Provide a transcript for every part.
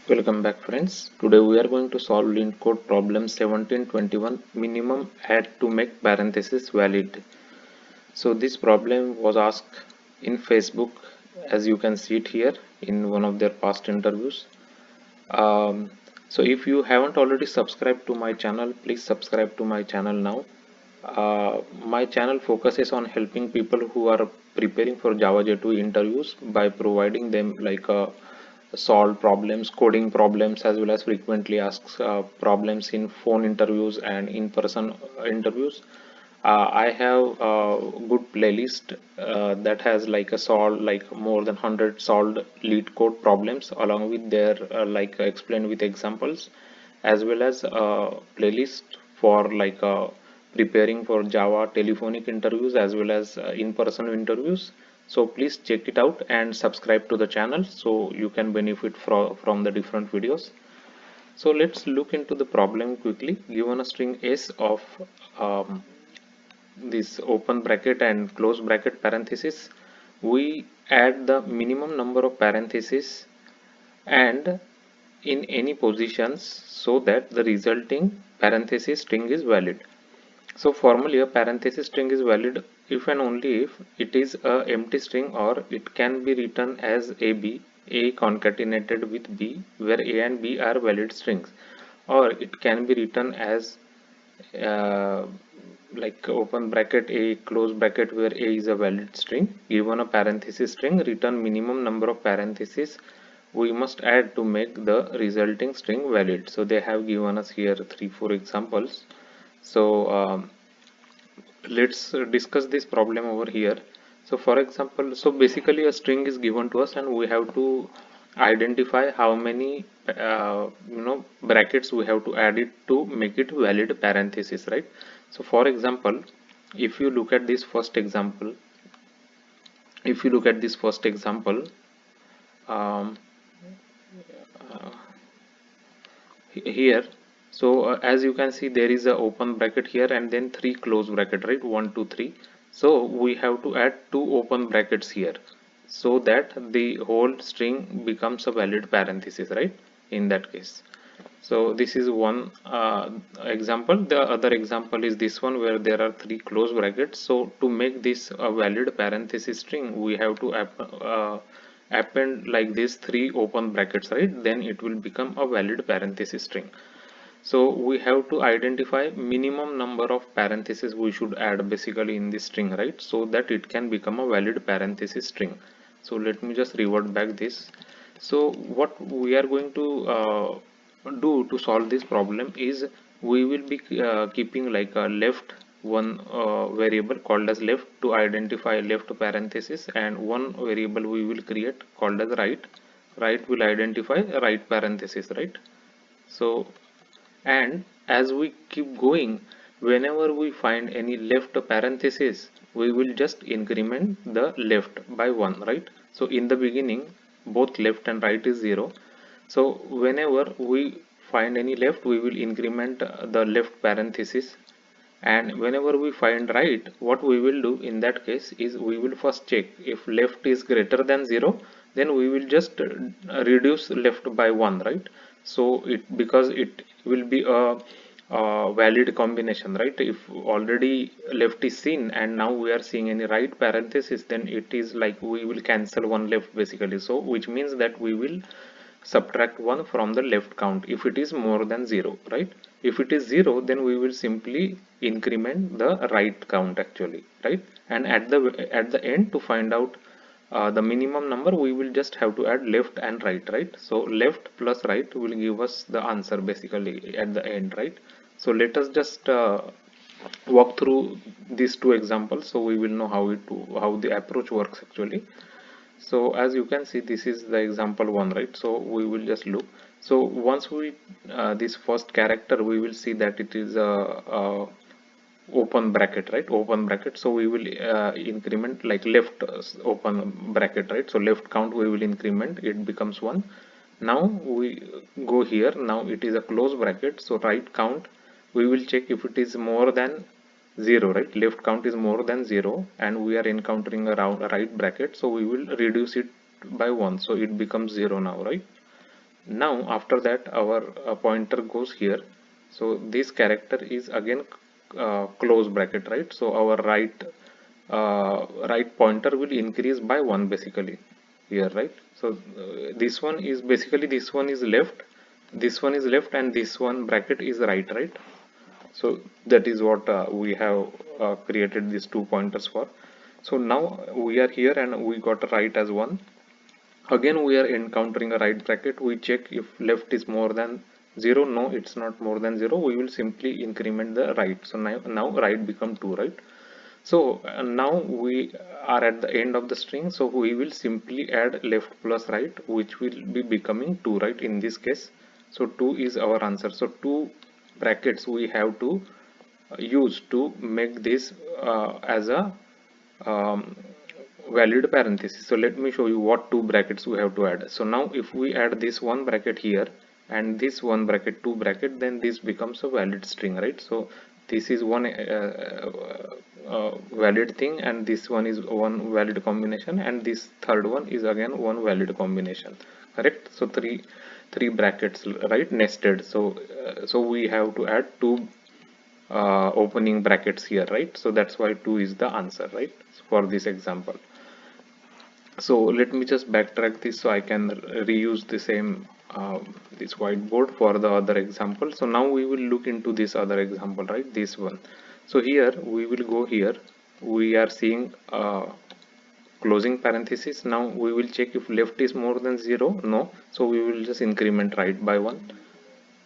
Welcome back friends. Today we are going to solve LeetCode problem 1721 minimum add to make parenthesis valid. So this problem was asked in Facebook, as you can see it here in one of their past interviews. So if you haven't already subscribed to my channel, please subscribe to my channel now. My channel focuses on helping people who are preparing for Java J2 interviews by providing them solve problems, coding problems, as well as frequently asked problems in phone interviews and in-person interviews. I have a good playlist that has more than 100 solved LeetCode problems along with their explained with examples, as well as a playlist for preparing for Java telephonic interviews as well as in-person interviews. So please check it out and subscribe to the channel so you can benefit from the different videos. So let's look into the problem quickly. Given a string s of um, this open bracket and close bracket parenthesis, we add the minimum number of parentheses and in any positions so that the resulting parenthesis string is valid. So formally a parenthesis string is valid if and only if it is a empty string, or it can be written as A concatenated with B, where A and B are valid strings, or it can be written as uh, open bracket A close bracket where A is a valid string. Given a parenthesis string, return minimum number of parentheses we must add to make the resulting string valid. So they have given us here 3-4 examples. So let's discuss this problem over here. So for example, so basically a string is given to us and we have to identify how many brackets we have to add it to make it valid parenthesis, right? So for example, if you look at this first example, if you look at this first example, um, here, so as you can see, there is a open bracket here and then three close bracket, right? 1 2 3. So we have to add two open brackets here so that the whole string becomes a valid parenthesis, right? In that case, so this is one example. The other example is this one where there are three close brackets. So to make this a valid parenthesis string, we have to append like this three open brackets, right? Then it will become a valid parenthesis string. So we have to identify minimum number of parentheses we should add basically in this string, right? So that it can become a valid parenthesis string. So let me just revert back this. So what we are going to do to solve this problem is we will be keeping like a left one variable called as left to identify left parenthesis, and one variable we will create called as right will identify right parenthesis, right? So, and as we keep going, whenever we find any left parenthesis, we will just increment the left by 1, right? So in the beginning, both left and right is 0. So whenever we find any left, we will increment the left parenthesis, and whenever we find right, what we will do in that case is we will first check if left is greater than 0, then we will just reduce left by 1, right? So it, because it will be a valid combination, right? If already left is seen and now we are seeing any right parenthesis, then it is like we will cancel one left basically, so which means that we will subtract 1 from the left count if it is more than 0, right? If it is 0, then we will simply increment the right count actually, right? And at the end, to find out the minimum number, we will just have to add left and right, right? So left plus right will give us the answer basically at the end, right? So let us just walk through these two examples so we will know how the approach works actually. So as you can see, this is the example one, right? So we will just look. So once we this first character, we will see that it is a open bracket, right? Open bracket. So we will increment like left open bracket, right? So left count we will increment, it becomes 1. Now we go here, now it is a close bracket, so right count we will check if it is more than 0, right? Left count is more than 0 and we are encountering a right bracket, so we will reduce it by 1, so it becomes 0 now, right? Now after that our pointer goes here, so this character is again close bracket, right? So our right pointer will increase by 1 basically here, right? So this one is basically, this one is left, this one is left, and this one bracket is right. So that is what we have created these two pointers for. So now we are here and we got right as 1. Again we are encountering a right bracket. We check if left is more than 0. No, it's not more than 0. We will simply increment the right. So now right become 2, right? So now we are at the end of the string, so we will simply add left plus right, which will be becoming 2, right, in this case. So 2 is our answer. So two brackets we have to use to make this as a um, valid parenthesis. So let me show you what two brackets we have to add. So now if we add this one bracket here and this one bracket, two bracket, then this becomes a valid string, right? So this is one valid thing, and this one is one valid combination, and this third one is again one valid combination, correct? So three brackets, right, nested. So so we have to add two opening brackets here, right? So that's why 2 is the answer, right, for this example. So let me just backtrack this so I can reuse the same this whiteboard for the other example. So now we will look into this other example, right, this one. So here we will go here, we are seeing closing parenthesis. Now we will check if left is more than 0. No, so we will just increment right by 1.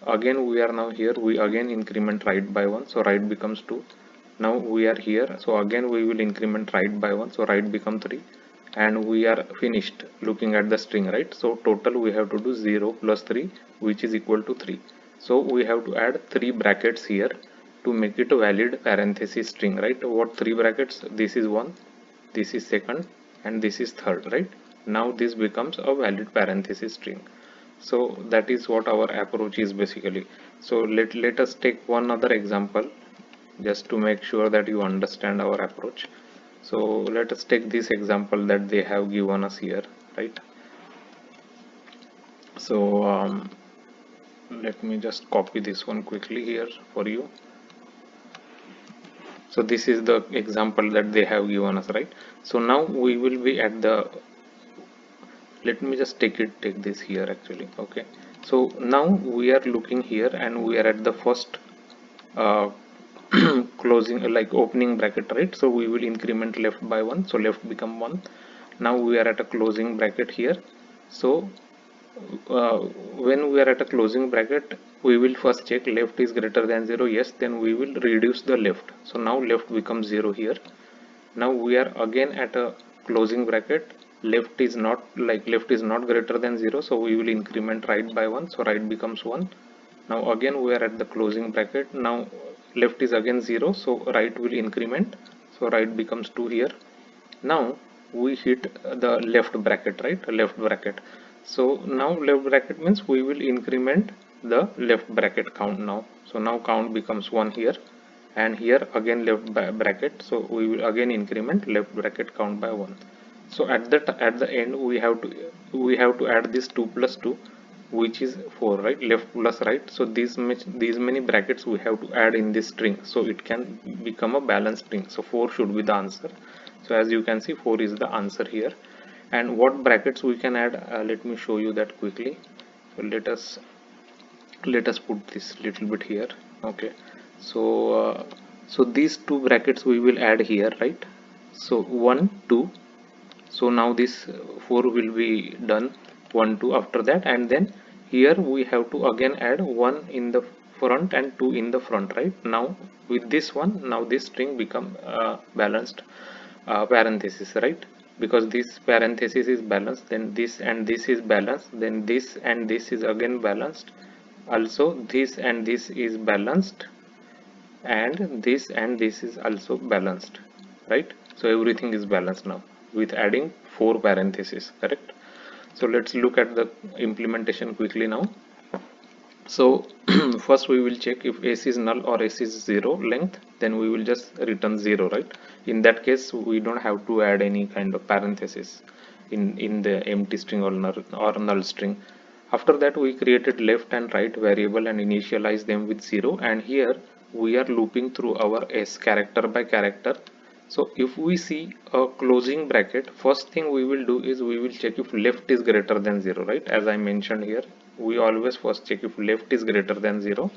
Again we are now here, we again increment right by 1, so right becomes 2. Now we are here, so again we will increment right by 1, so right become 3, and we are finished looking at the string, right? So total we have to do 0 plus 3, which is equal to 3. So we have to add 3 brackets here to make it a valid parenthesis string, right? What 3 brackets? This is 1, this is second, and this is third, right? Now this becomes a valid parenthesis string. So that is what our approach is basically. So let us take one other example just to make sure that you understand our approach. So let us take this example that they have given us here, right? So let me just copy this one quickly here for you. So this is the example that they have given us, right? So now we will be at the, let me just take this here actually. Okay, so now we are looking here and we are at the first uh, closing like opening bracket, right? So we will increment left by 1, so left become 1. Now we are at a closing bracket here. So uh, when we are at a closing bracket, we will first check left is greater than 0. Yes, then we will reduce the left. So now left becomes 0 here. Now we are again at a closing bracket, left is not, like left is not greater than 0, so we will increment right by 1, so right becomes 1. Now again we are at the closing bracket. Now left is again 0, so right will increment, so right becomes 2 here. Now we hit the left bracket, right, left bracket. So now left bracket means we will increment the left bracket count now. So now count becomes 1 here, and here again left bracket, so we will again increment left bracket count by 1. So at the end we have to add this 2 plus 2, which is 4, right, left plus right. So these many brackets we have to add in this string, so it can become a balanced string. So 4 should be the answer. So as you can see, 4 is the answer here. And what brackets we can add, let me show you that quickly. So let us put this little bit here. Okay, so so these two brackets we will add here, right? So 1 2, so now this 4 will be done, 1 2 after that, and then here we have to again add 1 in the front and 2 in the front, right? Now with this one, now this string become balanced parenthesis, right? Because this parenthesis is balanced, then this and this is balanced, then this and this is again balanced, also this and this is balanced, and this is also balanced, right? So everything is balanced now with adding 4 parentheses, correct? So let's look at the implementation quickly now. So first we will check if s is null or s is 0 length, then we will just return 0, right? In that case we don't have to add any kind of parenthesis in the empty string or null string. After that we created left and right variable and initialized them with 0, and here we are looping through our s character by character. So if we see a closing bracket, first thing we will do is we will check if left is greater than 0, right? As I mentioned here, we always first check if left is greater than 0.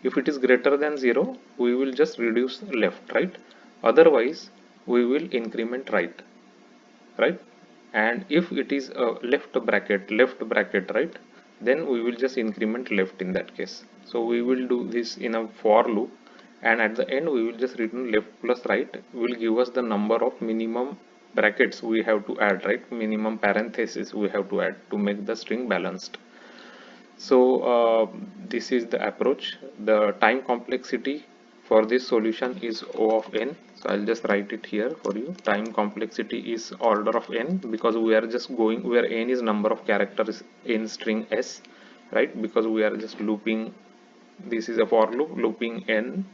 If it is greater than 0, we will just reduce left, right? Otherwise we will increment right, right? And if it is a left bracket, right, then we will just increment left in that case. So we will do this in a for loop, and at the end we will just return left plus right will give us the number of minimum brackets we have to add, right? Minimum parenthesis we have to add to make the string balanced. So this is the approach. The time complexity for this solution is O of n. So I'll just write it here for you. Time complexity is order of n, because we are just going where n is number of characters in string s, right? Because we are just looping, this is a for loop looping n,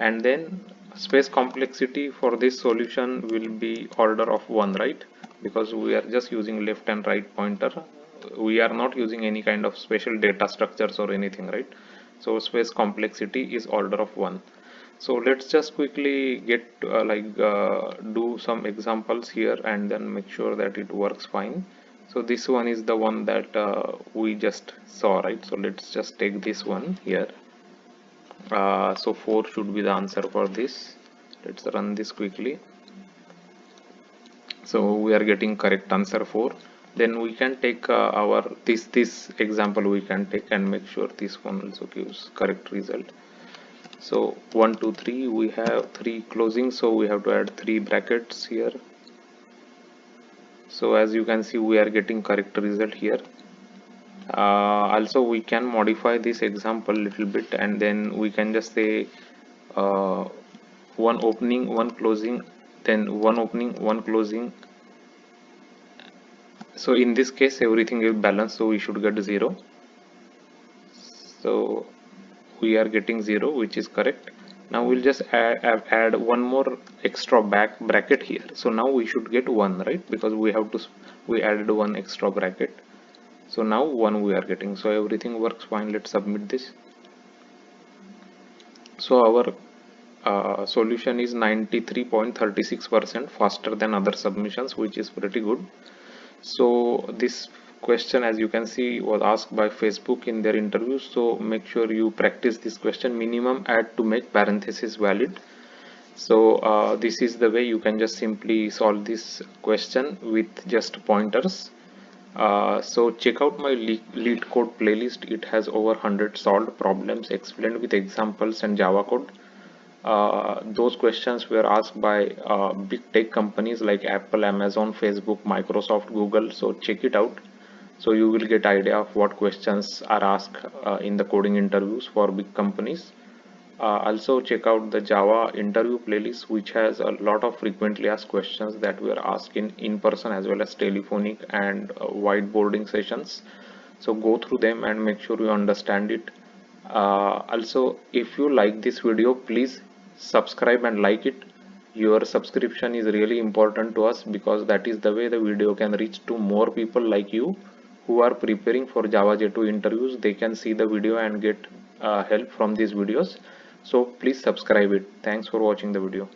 and then space complexity for this solution will be order of 1, right? Because we are just using left and right pointer, we are not using any kind of special data structures or anything, right? So space complexity is order of 1. So let's just quickly get do some examples here and then make sure that it works fine. So this one is the one that we just saw, right? So let's just take this one here. So 4 should be the answer for this. Let's run this quickly. So we are getting correct answer 4. Then we can take our this example we can take and make sure this one also gives correct result. So 1 2 3 we have 3 closing, so we have to add 3 brackets here. So as you can see we are getting correct result here. Also we can modify this example little bit, and then we can just say one opening, one closing, then one opening, one closing. So in this case everything is balanced, so we should get 0. So we are getting 0, which is correct. Now we'll just add one more extra back bracket here. So now we should get 1, right? Because we added one extra bracket. So now 1 we are getting. So everything works fine. Let's submit this. So our solution is 93.36% faster than other submissions, which is pretty good. So this question, as you can see, was asked by Facebook in their interviews. So make sure you practice this question. Minimum add to make parenthesis valid. So this is the way you can just simply solve this question with just pointers. So check out my lead code playlist. It has over 100 solved problems explained with examples and Java code. Those questions were asked by big tech companies like Apple, Amazon, Facebook, Microsoft, Google. So check it out. So you will get idea of what questions are asked in the coding interviews for big companies. Also check out the Java interview playlist, which has a lot of frequently asked questions that were asked in person as well as telephonic and whiteboarding sessions. So go through them and make sure you understand it. Also, if you like this video, please subscribe and like it. Your subscription is really important to us, because that is the way the video can reach to more people like you who are preparing for Java J2 interviews. They can see the video and get help from these videos. So please subscribe it. Thanks for watching the video.